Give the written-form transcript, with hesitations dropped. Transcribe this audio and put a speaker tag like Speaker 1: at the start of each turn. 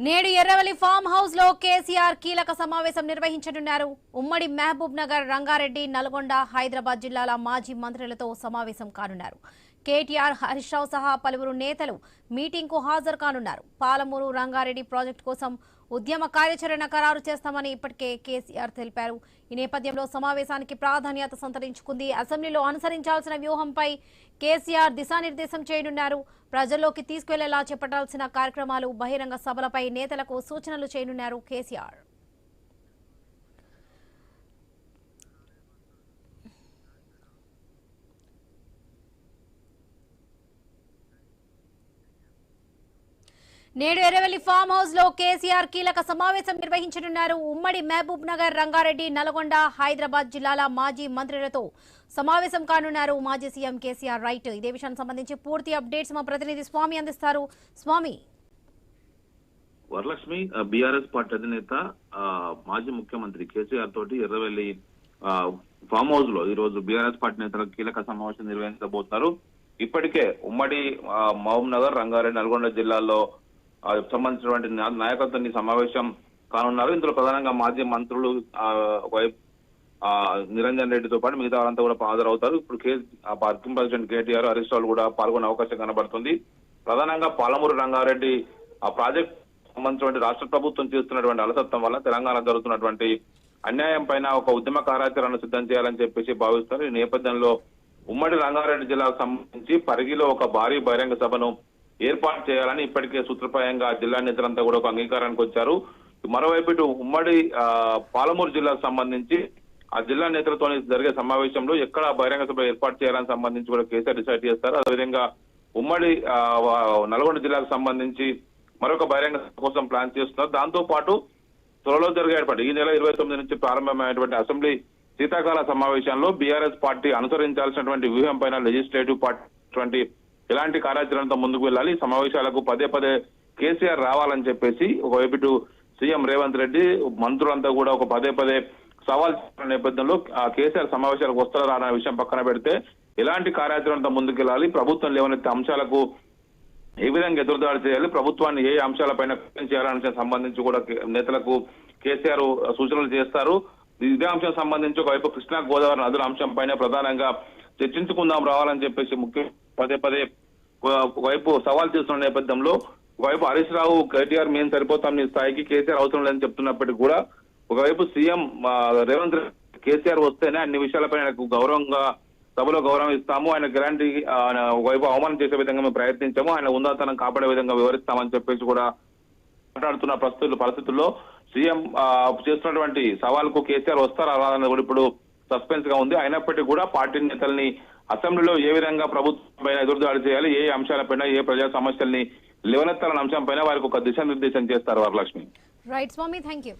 Speaker 1: నేడు Erravalli farm house లో కేసీఆర్ కీలక సమావేశం నిర్వహించనున్నారు. ఉమ్మడి మహబూబ్ నగర్, రంగారెడ్డి, నల్గొండ, హైదరాబాద్ జిల్లాల మాజీ మంత్రులతో సమావేశం కానున్నారు. కేటీఆర్, హరీష్ రావు సహా పలువురు నేతలు మీటింగ్ కు హాజరు కానున్నారు. పాలమూరు రంగారెడ్డి ప్రాజెక్టు కోసం ఉద్యమ కార్యాచరణ ఖరారు చేస్తామని ఇప్పటికే కేసీఆర్ తెలిపారు. ఈ నేపథ్యంలో సమావేశానికి ప్రాధాన్యత సంతరించుకుంది. అసెంబ్లీలో అనుసరించాల్సిన వ్యూహంపై కేసీఆర్ దిశానిర్దేశం చేయనున్నారు. ప్రజల్లోకి తీసుకెళ్లేలా చేపట్టాల్సిన కార్యక్రమాలు, బహిరంగ సభలపై నేతలకు సూచనలు చేయనున్నారు కేసీఆర్. నేడు ఎర్రవల్లి ఫామ్ హౌస్ లో కేసీఆర్ కీలక సమావేశం నిర్వహించనున్నారు. ఉమ్మడి మహబూబ్ నగర్, రంగారెడ్డి, నల్గొండ, హైదరాబాద్ జిల్లాల మాజీ మంత్రులతో సమావేశం కానున్నారు మాజీ సీఎం కేసీఆర్. రైట్, ఇదే విషయానికి సంబంధించి పూర్తి అప్డేట్స్ మా ప్రతినిధి స్వామి అందిస్తారు. స్వామి.
Speaker 2: వరలక్ష్మి, బీఆర్ఎస్ పార్టీ అధినేత మాజీ ముఖ్యమంత్రి కేసీఆర్ తోటి ఎర్రవెల్లి ఫామ్ హౌస్ లో ఈ రోజు బీఆర్ఎస్ పార్టీ నేతల కీలక సమావేశం నిర్వహించబోతున్నారు. ఇప్పటికే ఉమ్మడి మహబూబ్ నగర్, రంగారెడ్డి, నల్గొండ జిల్లాల్లో సంబంధించినటువంటి నాయకత్వాన్ని సమావేశం కానున్నారు. ఇందులో ప్రధానంగా మాజీ మంత్రులు నిరంజన్ రెడ్డితో పాటు మిగతా వారంతా కూడా హాజరవుతారు. ఇప్పుడు వర్కింగ్ ప్రెసిడెంట్ కేటీఆర్, హరీష్ రావు కూడా పాల్గొనే అవకాశం కనబడుతుంది. ప్రధానంగా పాలమూరు రంగారెడ్డి ఆ ప్రాజెక్ట్ సంబంధించినటువంటి రాష్ట్ర ప్రభుత్వం చేస్తున్నటువంటి అలసత్వం వల్ల తెలంగాణ జరుగుతున్నటువంటి అన్యాయం పైన ఒక ఉద్యమ కార్యాచరణ సిద్ధం చేయాలని చెప్పేసి భావిస్తారు. ఈ నేపథ్యంలో ఉమ్మడి రంగారెడ్డి జిల్లాకు సంబంధించి పరిగిలో ఒక భారీ బహిరంగ సభను ఏర్పాటు చేయాలని ఇప్పటికే సూత్రప్రాయంగా జిల్లా నేతలంతా కూడా ఒక అంగీకారానికి వచ్చారు. మరోవైపు ఇటు ఉమ్మడి పాలమూరు జిల్లాకు సంబంధించి ఆ జిల్లా నేతలతో జరిగే సమావేశంలో ఎక్కడ బహిరంగ సభ ఏర్పాటు చేయాలని సంబంధించి కూడా కేసీఆర్ డిసైడ్ చేస్తారు. అదేవిధంగా ఉమ్మడి నల్గొండ జిల్లాకు సంబంధించి మరొక బహిరంగ సభ కోసం ప్లాన్ చేస్తున్నారు. దాంతో పాటు త్వరలో జరిగేటువంటి ఈ నెల 29 నుంచి ప్రారంభమైనటువంటి అసెంబ్లీ శీతాకాల సమావేశంలో బీఆర్ఎస్ పార్టీ అనుసరించాల్సినటువంటి వ్యూహం పైన లెజిస్లేటివ్ పార్టీ ఎలాంటి కార్యాచరణతో ముందుకు వెళ్ళాలి, సమావేశాలకు పదే పదే కేసీఆర్ రావాలని చెప్పేసి ఒకవైపు ఇటు సీఎం రేవంత్ రెడ్డి మంత్రులంతా కూడా ఒక పదే పదే సవాల్ చేసిన నేపథ్యంలో కేసీఆర్ సమావేశాలకు వస్తారా అనే విషయం పక్కన పెడితే ఎలాంటి కార్యాచరణతో ముందుకెళ్ళాలి, ప్రభుత్వం లేవనెత్తే అంశాలకు ఏ విధంగా ఎదురుదాడి చేయాలి, ప్రభుత్వాన్ని ఏ అంశాలపైన చేయాలనే సంబంధించి కూడా నేతలకు కేసీఆర్ సూచనలు చేస్తారు. ఇదే అంశం సంబంధించి ఒకవైపు కృష్ణా గోదావరి నదుల అంశం పైన ప్రధానంగా చర్చించుకుందాం రావాలని చెప్పేసి ముఖ్య పదే పదే ఒకవైపు సవాల్ చేస్తున్న నేపథ్యంలో ఒకవైపు హరీష్ రావు కేటీఆర్ మేము సరిపోతాం నీ స్థాయికి, కేసీఆర్ అవసరం లేదని చెప్తున్నప్పటికీ కూడా ఒకవైపు సీఎం రేవంత్ రెడ్డి కేసీఆర్ వస్తేనే అన్ని విషయాలపై ఆయనకు గౌరవంగా సభలో గౌరవం ఇస్తాము, ఆయన గ్యారంటీ ఒకవైపు అవమానం చేసే విధంగా మేము ప్రయత్నించాము, ఆయన ఉందాతనం కాపాడే విధంగా వివరిస్తామని చెప్పేసి కూడా మాట్లాడుతున్న పరిస్థితుల్లో సీఎం చేస్తున్నటువంటి సవాల్కు కేసీఆర్ వస్తారా రాదని కూడా ఇప్పుడు సస్పెన్స్ గా ఉంది. అయినప్పటికీ కూడా పార్టీ నేతల్ని అసెంబ్లీలో ఏ విధంగా ప్రభుత్వం పైన ఎదురుదాడి చేయాలి, ఏ అంశాలపైన, ఏ ప్రజా సమస్యల్ని లేవనెత్తాలన్న అంశం పైన వారికి ఒక దిశానిర్దేశం చేస్తారు వరలక్ష్మి.
Speaker 1: రైట్ స్వామి, థ్యాంక్ యూ.